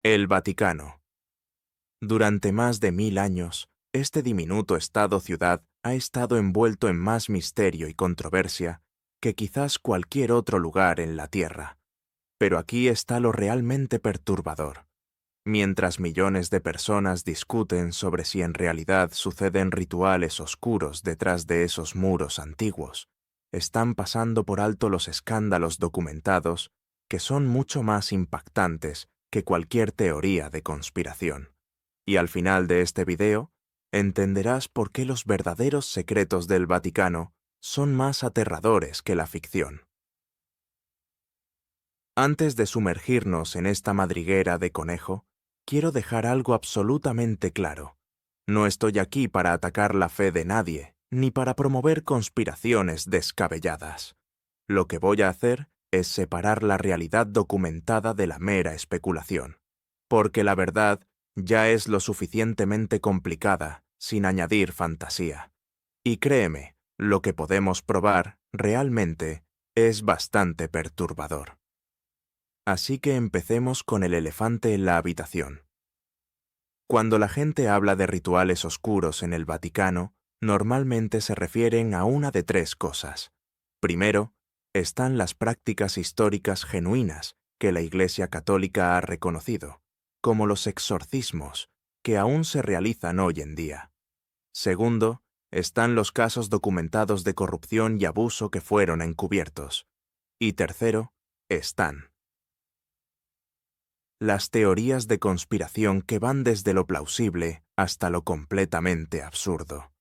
El Vaticano. Durante más de 1000 años, este diminuto estado-ciudad ha estado envuelto en más misterio y controversia que quizás cualquier otro lugar en la Tierra. Pero aquí está lo realmente perturbador. Mientras millones de personas discuten sobre si en realidad suceden rituales oscuros detrás de esos muros antiguos, están pasando por alto los escándalos documentados que son mucho más impactantes que cualquier teoría de conspiración. Y al final de este video, entenderás por qué los verdaderos secretos del Vaticano son más aterradores que la ficción. Antes de sumergirnos en esta madriguera de conejo, quiero dejar algo absolutamente claro. No estoy aquí para atacar la fe de nadie, ni para promover conspiraciones descabelladas. Lo que voy a hacer es separar la realidad documentada de la mera especulación, porque la verdad ya es lo suficientemente complicada, sin añadir fantasía. Y créeme, lo que podemos probar, realmente, es bastante perturbador. Así que empecemos con el elefante en la habitación. Cuando la gente habla de rituales oscuros en el Vaticano, normalmente se refieren a una de tres cosas. Primero, están las prácticas históricas genuinas que la Iglesia Católica ha reconocido, como los exorcismos, que aún se realizan hoy en día. Segundo, están los casos documentados de corrupción y abuso que fueron encubiertos. Y tercero, están las teorías de conspiración que van desde lo plausible hasta lo completamente absurdo.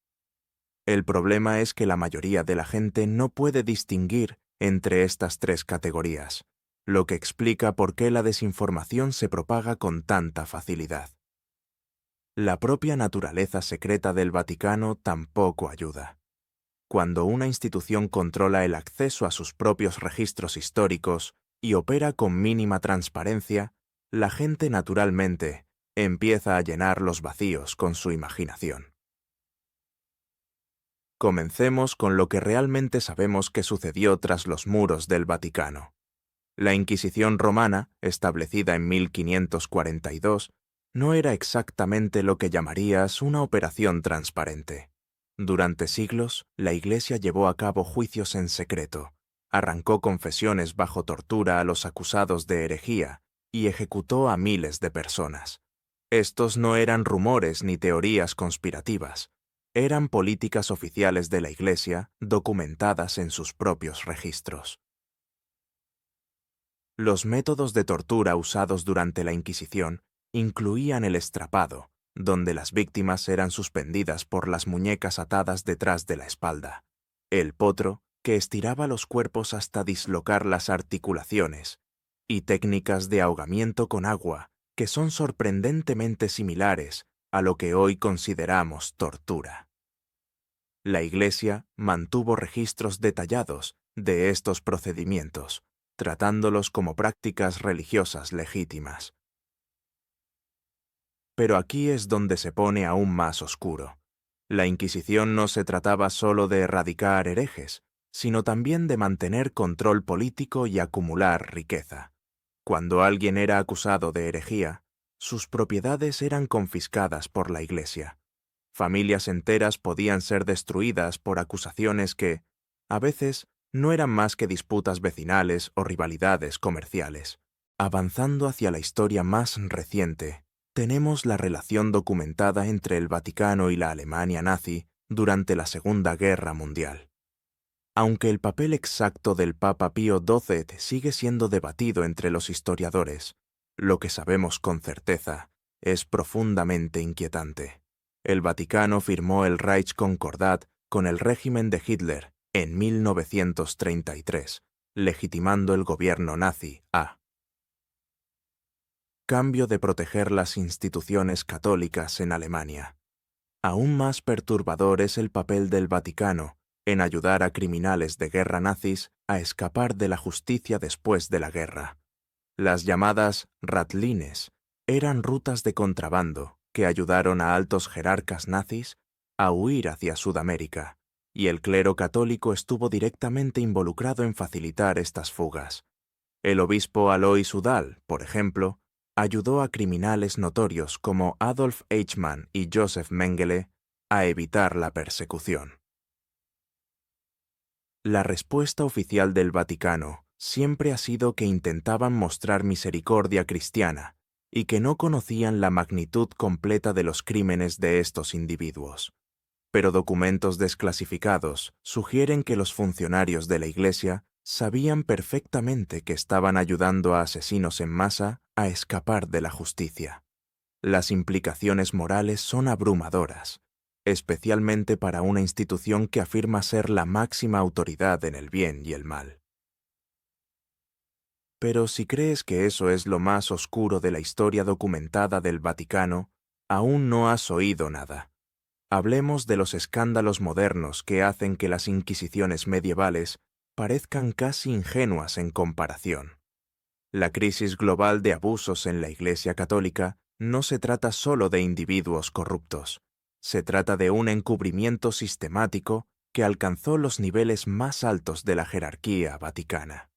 El problema es que la mayoría de la gente no puede distinguir entre estas tres categorías, lo que explica por qué la desinformación se propaga con tanta facilidad. La propia naturaleza secreta del Vaticano tampoco ayuda. Cuando una institución controla el acceso a sus propios registros históricos y opera con mínima transparencia, la gente naturalmente empieza a llenar los vacíos con su imaginación. Comencemos con lo que realmente sabemos que sucedió tras los muros del Vaticano. La Inquisición romana, establecida en 1542, no era exactamente lo que llamarías una operación transparente. Durante siglos, la Iglesia llevó a cabo juicios en secreto, arrancó confesiones bajo tortura a los acusados de herejía y ejecutó a miles de personas. Estos no eran rumores ni teorías conspirativas, eran políticas oficiales de la Iglesia documentadas en sus propios registros. Los métodos de tortura usados durante la Inquisición incluían el estrapado, donde las víctimas eran suspendidas por las muñecas atadas detrás de la espalda, el potro, que estiraba los cuerpos hasta dislocar las articulaciones, y técnicas de ahogamiento con agua que son sorprendentemente similares a lo que hoy consideramos tortura. La Iglesia mantuvo registros detallados de estos procedimientos, tratándolos como prácticas religiosas legítimas. Pero aquí es donde se pone aún más oscuro. La Inquisición no se trataba solo de erradicar herejes, sino también de mantener control político y acumular riqueza. Cuando alguien era acusado de herejía, sus propiedades eran confiscadas por la Iglesia. Familias enteras podían ser destruidas por acusaciones que, a veces, no eran más que disputas vecinales o rivalidades comerciales. Avanzando hacia la historia más reciente, tenemos la relación documentada entre el Vaticano y la Alemania nazi durante la Segunda Guerra Mundial. Aunque el papel exacto del Papa Pío XII sigue siendo debatido entre los historiadores, lo que sabemos con certeza es profundamente inquietante. El Vaticano firmó el Reichskonkordat con el régimen de Hitler en 1933, legitimando el gobierno nazi a cambio de proteger las instituciones católicas en Alemania. Aún más perturbador es el papel del Vaticano en ayudar a criminales de guerra nazis a escapar de la justicia después de la guerra. Las llamadas Ratlines eran rutas de contrabando que ayudaron a altos jerarcas nazis a huir hacia Sudamérica, y el clero católico estuvo directamente involucrado en facilitar estas fugas. El obispo Alois Udall, por ejemplo, ayudó a criminales notorios como Adolf Eichmann y Joseph Mengele a evitar la persecución. La respuesta oficial del Vaticano siempre ha sido que intentaban mostrar misericordia cristiana y que no conocían la magnitud completa de los crímenes de estos individuos. Pero documentos desclasificados sugieren que los funcionarios de la Iglesia sabían perfectamente que estaban ayudando a asesinos en masa a escapar de la justicia. Las implicaciones morales son abrumadoras, especialmente para una institución que afirma ser la máxima autoridad en el bien y el mal. Pero si crees que eso es lo más oscuro de la historia documentada del Vaticano, aún no has oído nada. Hablemos de los escándalos modernos que hacen que las inquisiciones medievales parezcan casi ingenuas en comparación. La crisis global de abusos en la Iglesia Católica no se trata solo de individuos corruptos. Se trata de un encubrimiento sistemático que alcanzó los niveles más altos de la jerarquía vaticana.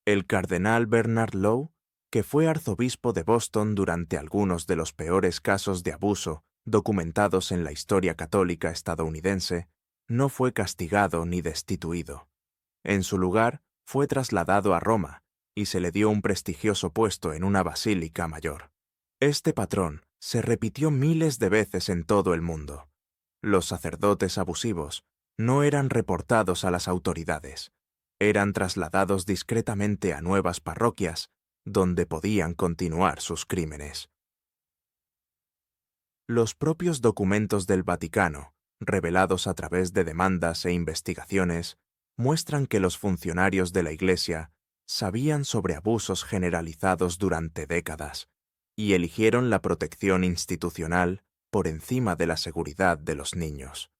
El cardenal Bernard Law, que fue arzobispo de Boston durante algunos de los peores casos de abuso documentados en la historia católica estadounidense, no fue castigado ni destituido. En su lugar, fue trasladado a Roma y se le dio un prestigioso puesto en una basílica mayor. Este patrón se repitió miles de veces en todo el mundo. Los sacerdotes abusivos no eran reportados a las autoridades, eran trasladados discretamente a nuevas parroquias donde podían continuar sus crímenes. Los propios documentos del Vaticano, revelados a través de demandas e investigaciones, muestran que los funcionarios de la Iglesia sabían sobre abusos generalizados durante décadas y eligieron la protección institucional por encima de la seguridad de los niños.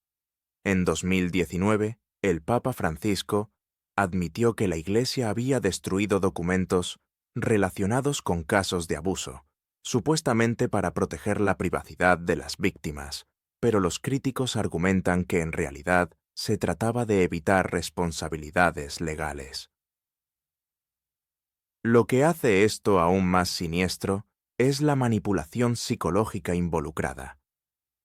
En 2019, el Papa Francisco admitió que la Iglesia había destruido documentos relacionados con casos de abuso, supuestamente para proteger la privacidad de las víctimas, pero los críticos argumentan que en realidad se trataba de evitar responsabilidades legales. Lo que hace esto aún más siniestro es la manipulación psicológica involucrada.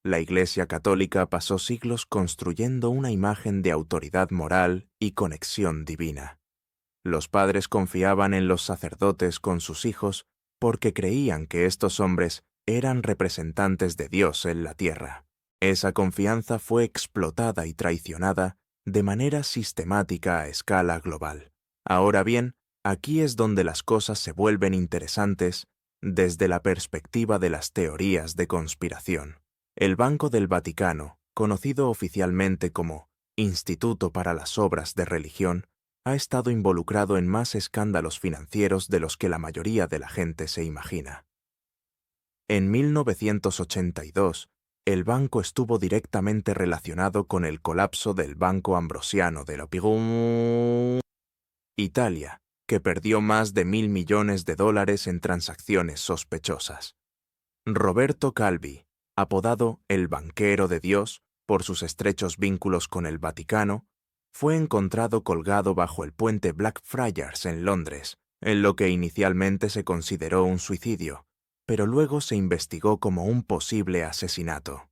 La Iglesia Católica pasó siglos construyendo una imagen de autoridad moral y conexión divina. Los padres confiaban en los sacerdotes con sus hijos porque creían que estos hombres eran representantes de Dios en la tierra. Esa confianza fue explotada y traicionada de manera sistemática a escala global. Ahora bien, aquí es donde las cosas se vuelven interesantes desde la perspectiva de las teorías de conspiración. El Banco del Vaticano, conocido oficialmente como Instituto para las Obras de Religión, ha estado involucrado en más escándalos financieros de los que la mayoría de la gente se imagina. En 1982, el banco estuvo directamente relacionado con el colapso del Banco Ambrosiano de Italia, que perdió más de $1.000 millones en transacciones sospechosas. Roberto Calvi, apodado el banquero de Dios por sus estrechos vínculos con el Vaticano, fue encontrado colgado bajo el puente Blackfriars en Londres, en lo que inicialmente se consideró un suicidio, pero luego se investigó como un posible asesinato.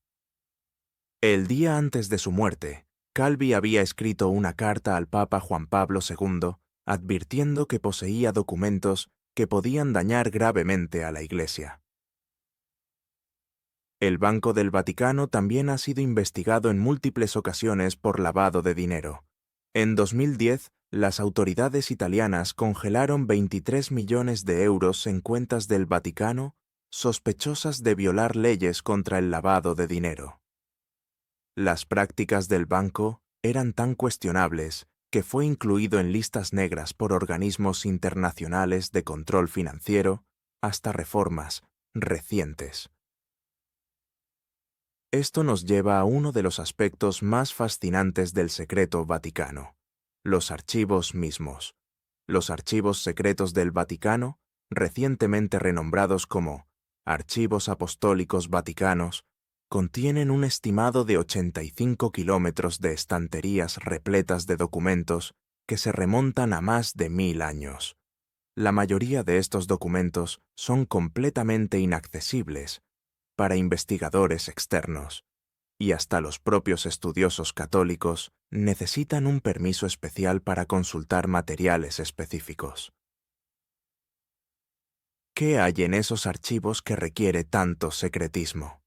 El día antes de su muerte, Calvi había escrito una carta al Papa Juan Pablo II advirtiendo que poseía documentos que podían dañar gravemente a la Iglesia. El Banco del Vaticano también ha sido investigado en múltiples ocasiones por lavado de dinero. En 2010, las autoridades italianas congelaron 23 millones de euros en cuentas del Vaticano sospechosas de violar leyes contra el lavado de dinero. Las prácticas del banco eran tan cuestionables que fue incluido en listas negras por organismos internacionales de control financiero hasta reformas recientes. Esto nos lleva a uno de los aspectos más fascinantes del secreto vaticano, los archivos mismos. Los archivos secretos del Vaticano, recientemente renombrados como Archivos Apostólicos Vaticanos, contienen un estimado de 85 kilómetros de estanterías repletas de documentos que se remontan a más de 1000 años. La mayoría de estos documentos son completamente inaccesibles para investigadores externos, y hasta los propios estudiosos católicos necesitan un permiso especial para consultar materiales específicos. ¿Qué hay en esos archivos que requiere tanto secretismo?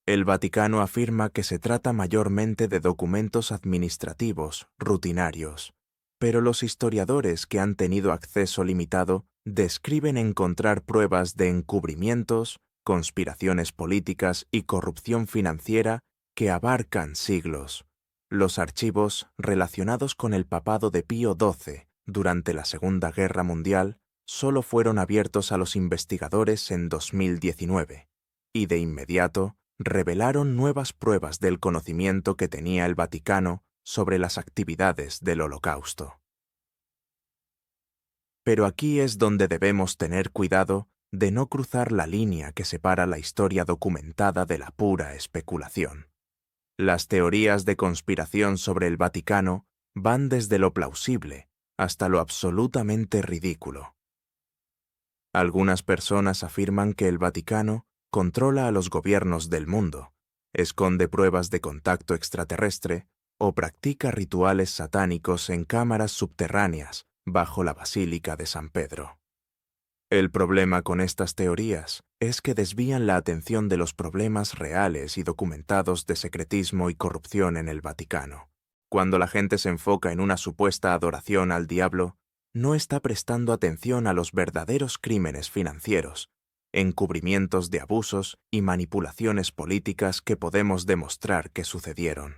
El Vaticano afirma que se trata mayormente de documentos administrativos, rutinarios, pero los historiadores que han tenido acceso limitado describen encontrar pruebas de encubrimientos, conspiraciones políticas y corrupción financiera que abarcan siglos. Los archivos relacionados con el papado de Pío XII durante la Segunda Guerra Mundial solo fueron abiertos a los investigadores en 2019, y de inmediato revelaron nuevas pruebas del conocimiento que tenía el Vaticano sobre las actividades del Holocausto. Pero aquí es donde debemos tener cuidado de no cruzar la línea que separa la historia documentada de la pura especulación. Las teorías de conspiración sobre el Vaticano van desde lo plausible hasta lo absolutamente ridículo. Algunas personas afirman que el Vaticano controla a los gobiernos del mundo, esconde pruebas de contacto extraterrestre o practica rituales satánicos en cámaras subterráneas bajo la Basílica de San Pedro. El problema con estas teorías es que desvían la atención de los problemas reales y documentados de secretismo y corrupción en el Vaticano. Cuando la gente se enfoca en una supuesta adoración al diablo, no está prestando atención a los verdaderos crímenes financieros, encubrimientos de abusos y manipulaciones políticas que podemos demostrar que sucedieron.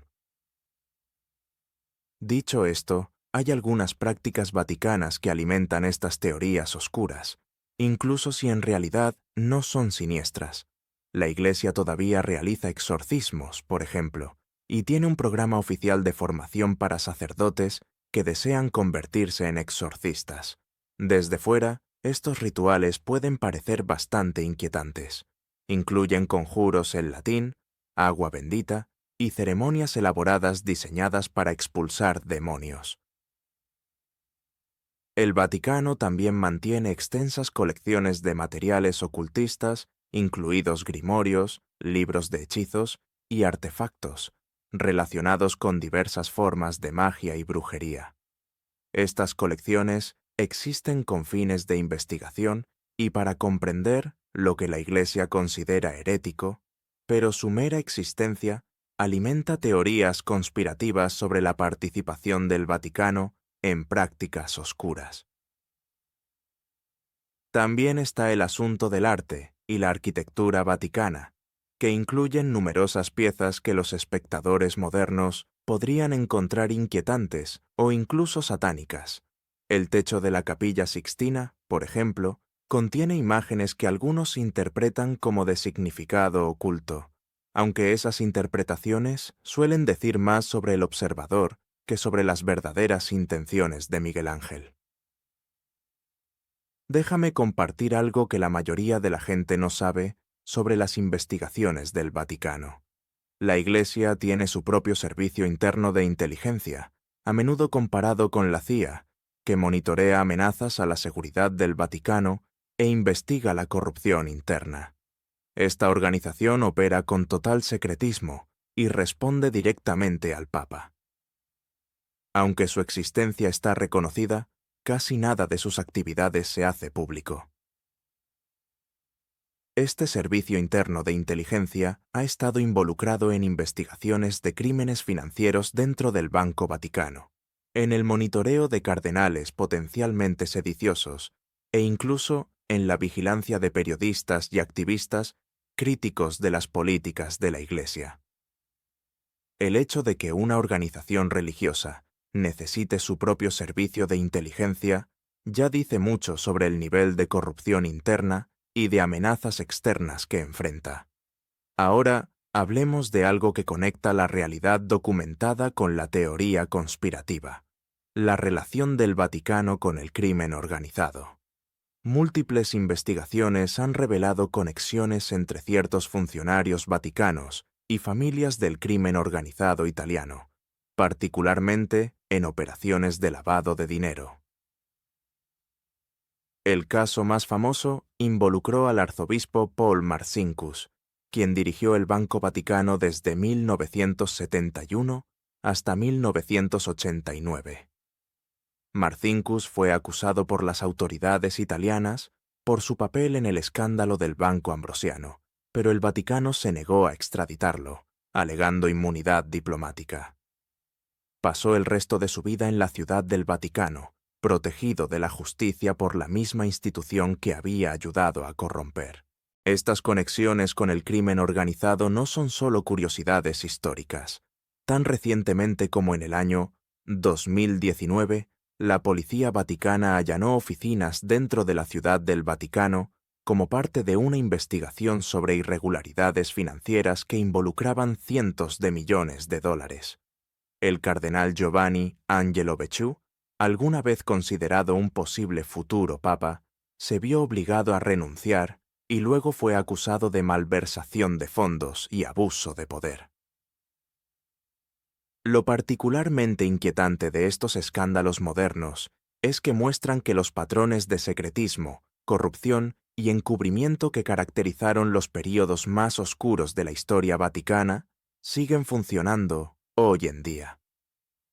Dicho esto, hay algunas prácticas vaticanas que alimentan estas teorías oscuras, incluso si en realidad no son siniestras. La Iglesia todavía realiza exorcismos, por ejemplo, y tiene un programa oficial de formación para sacerdotes que desean convertirse en exorcistas. Desde fuera, estos rituales pueden parecer bastante inquietantes. Incluyen conjuros en latín, agua bendita y ceremonias elaboradas diseñadas para expulsar demonios. El Vaticano también mantiene extensas colecciones de materiales ocultistas, incluidos grimorios, libros de hechizos y artefactos, relacionados con diversas formas de magia y brujería. Estas colecciones existen con fines de investigación y para comprender lo que la Iglesia considera herético, pero su mera existencia alimenta teorías conspirativas sobre la participación del Vaticano en prácticas oscuras. También está el asunto del arte y la arquitectura vaticana, que incluyen numerosas piezas que los espectadores modernos podrían encontrar inquietantes o incluso satánicas. El techo de la Capilla Sixtina, por ejemplo, contiene imágenes que algunos interpretan como de significado oculto, aunque esas interpretaciones suelen decir más sobre el observador que sobre las verdaderas intenciones de Miguel Ángel. Déjame compartir algo que la mayoría de la gente no sabe sobre las investigaciones del Vaticano. La Iglesia tiene su propio servicio interno de inteligencia, a menudo comparado con la CIA, que monitorea amenazas a la seguridad del Vaticano e investiga la corrupción interna. Esta organización opera con total secretismo y responde directamente al Papa. Aunque su existencia está reconocida, casi nada de sus actividades se hace público. Este servicio interno de inteligencia ha estado involucrado en investigaciones de crímenes financieros dentro del Banco Vaticano, en el monitoreo de cardenales potencialmente sediciosos e incluso en la vigilancia de periodistas y activistas críticos de las políticas de la Iglesia. El hecho de que una organización religiosa necesite su propio servicio de inteligencia ya dice mucho sobre el nivel de corrupción interna y de amenazas externas que enfrenta. Ahora, hablemos de algo que conecta la realidad documentada con la teoría conspirativa: la relación del Vaticano con el crimen organizado. Múltiples investigaciones han revelado conexiones entre ciertos funcionarios vaticanos y familias del crimen organizado italiano, particularmente en operaciones de lavado de dinero. El caso más famoso involucró al arzobispo Paul Marcinkus, quien dirigió el Banco Vaticano desde 1971 hasta 1989. Marcinkus fue acusado por las autoridades italianas por su papel en el escándalo del Banco Ambrosiano, pero el Vaticano se negó a extraditarlo, alegando inmunidad diplomática. Pasó el resto de su vida en la Ciudad del Vaticano, protegido de la justicia por la misma institución que había ayudado a corromper. Estas conexiones con el crimen organizado no son solo curiosidades históricas. Tan recientemente como en el año 2019, la Policía Vaticana allanó oficinas dentro de la Ciudad del Vaticano como parte de una investigación sobre irregularidades financieras que involucraban cientos de millones de dólares. El cardenal Giovanni Angelo Becciu, alguna vez considerado un posible futuro papa, se vio obligado a renunciar y luego fue acusado de malversación de fondos y abuso de poder. Lo particularmente inquietante de estos escándalos modernos es que muestran que los patrones de secretismo, corrupción y encubrimiento que caracterizaron los períodos más oscuros de la historia vaticana siguen funcionando hoy en día.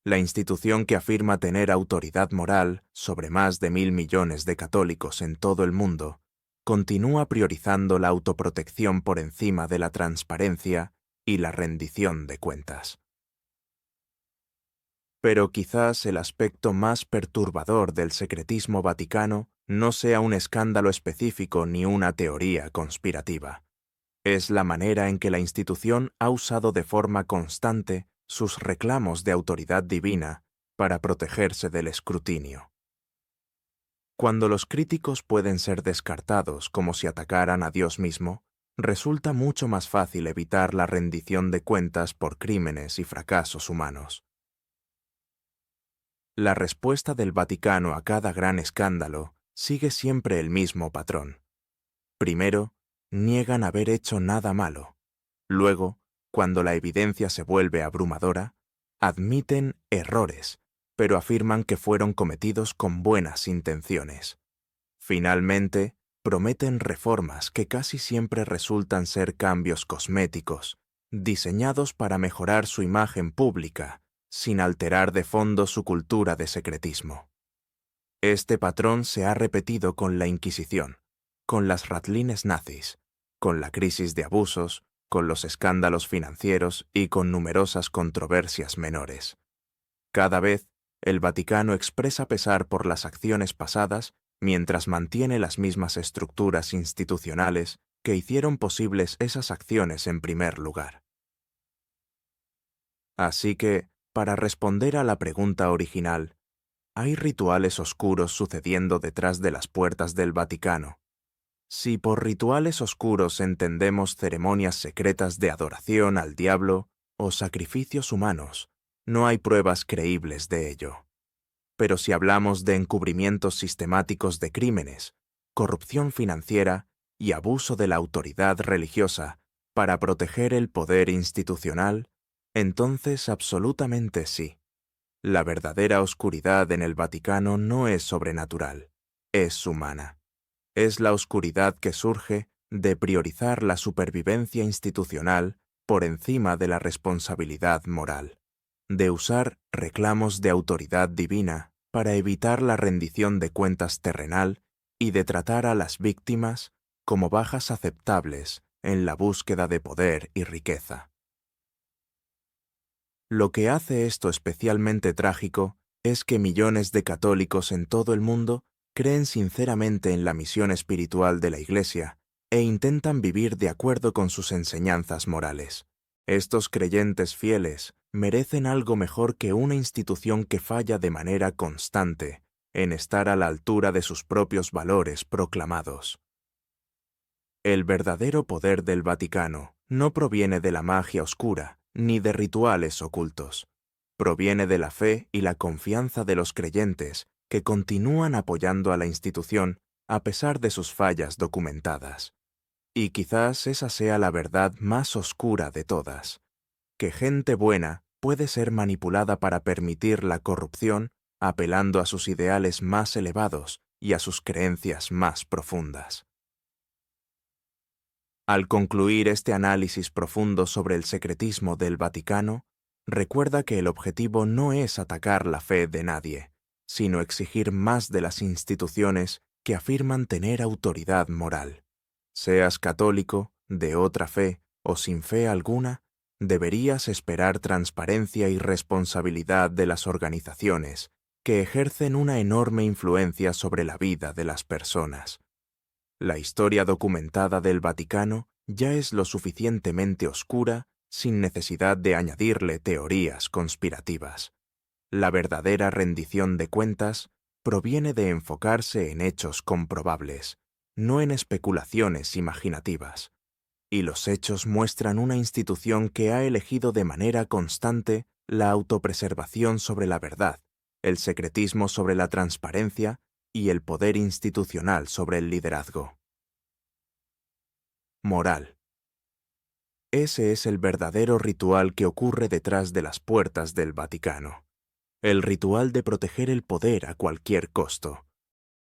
La institución que afirma tener autoridad moral sobre más de 1.000 millones de católicos en todo el mundo continúa priorizando la autoprotección por encima de la transparencia y la rendición de cuentas. Pero quizás el aspecto más perturbador del secretismo vaticano no sea un escándalo específico ni una teoría conspirativa. Es la manera en que la institución ha usado de forma constante sus reclamos de autoridad divina para protegerse del escrutinio. Cuando los críticos pueden ser descartados como si atacaran a Dios mismo, resulta mucho más fácil evitar la rendición de cuentas por crímenes y fracasos humanos. La respuesta del Vaticano a cada gran escándalo sigue siempre el mismo patrón. Primero, niegan haber hecho nada malo. Luego, cuando la evidencia se vuelve abrumadora, admiten errores, pero afirman que fueron cometidos con buenas intenciones. Finalmente, prometen reformas que casi siempre resultan ser cambios cosméticos, diseñados para mejorar su imagen pública, sin alterar de fondo su cultura de secretismo. Este patrón se ha repetido con la Inquisición, con las ratlines nazis, con la crisis de abusos, con los escándalos financieros y con numerosas controversias menores. Cada vez, el Vaticano expresa pesar por las acciones pasadas mientras mantiene las mismas estructuras institucionales que hicieron posibles esas acciones en primer lugar. Así que, para responder a la pregunta original, ¿hay rituales oscuros sucediendo detrás de las puertas del Vaticano? Si por rituales oscuros entendemos ceremonias secretas de adoración al diablo o sacrificios humanos, no hay pruebas creíbles de ello. Pero si hablamos de encubrimientos sistemáticos de crímenes, corrupción financiera y abuso de la autoridad religiosa para proteger el poder institucional, entonces absolutamente sí. La verdadera oscuridad en el Vaticano no es sobrenatural, es humana. Es la oscuridad que surge de priorizar la supervivencia institucional por encima de la responsabilidad moral, de usar reclamos de autoridad divina para evitar la rendición de cuentas terrenal y de tratar a las víctimas como bajas aceptables en la búsqueda de poder y riqueza. Lo que hace esto especialmente trágico es que millones de católicos en todo el mundo creen sinceramente en la misión espiritual de la Iglesia e intentan vivir de acuerdo con sus enseñanzas morales. Estos creyentes fieles merecen algo mejor que una institución que falla de manera constante en estar a la altura de sus propios valores proclamados. El verdadero poder del Vaticano no proviene de la magia oscura ni de rituales ocultos. Proviene de la fe y la confianza de los creyentes que continúan apoyando a la institución a pesar de sus fallas documentadas. Y quizás esa sea la verdad más oscura de todas, que gente buena puede ser manipulada para permitir la corrupción apelando a sus ideales más elevados y a sus creencias más profundas. Al concluir este análisis profundo sobre el secretismo del Vaticano, recuerda que el objetivo no es atacar la fe de nadie, sino exigir más de las instituciones que afirman tener autoridad moral. Seas católico, de otra fe o sin fe alguna, deberías esperar transparencia y responsabilidad de las organizaciones que ejercen una enorme influencia sobre la vida de las personas. La historia documentada del Vaticano ya es lo suficientemente oscura sin necesidad de añadirle teorías conspirativas. La verdadera rendición de cuentas proviene de enfocarse en hechos comprobables, no en especulaciones imaginativas. Y los hechos muestran una institución que ha elegido de manera constante la autopreservación sobre la verdad, el secretismo sobre la transparencia y el poder institucional sobre el liderazgo. Moral. Ese es el verdadero ritual que ocurre detrás de las puertas del Vaticano. El ritual de proteger el poder a cualquier costo,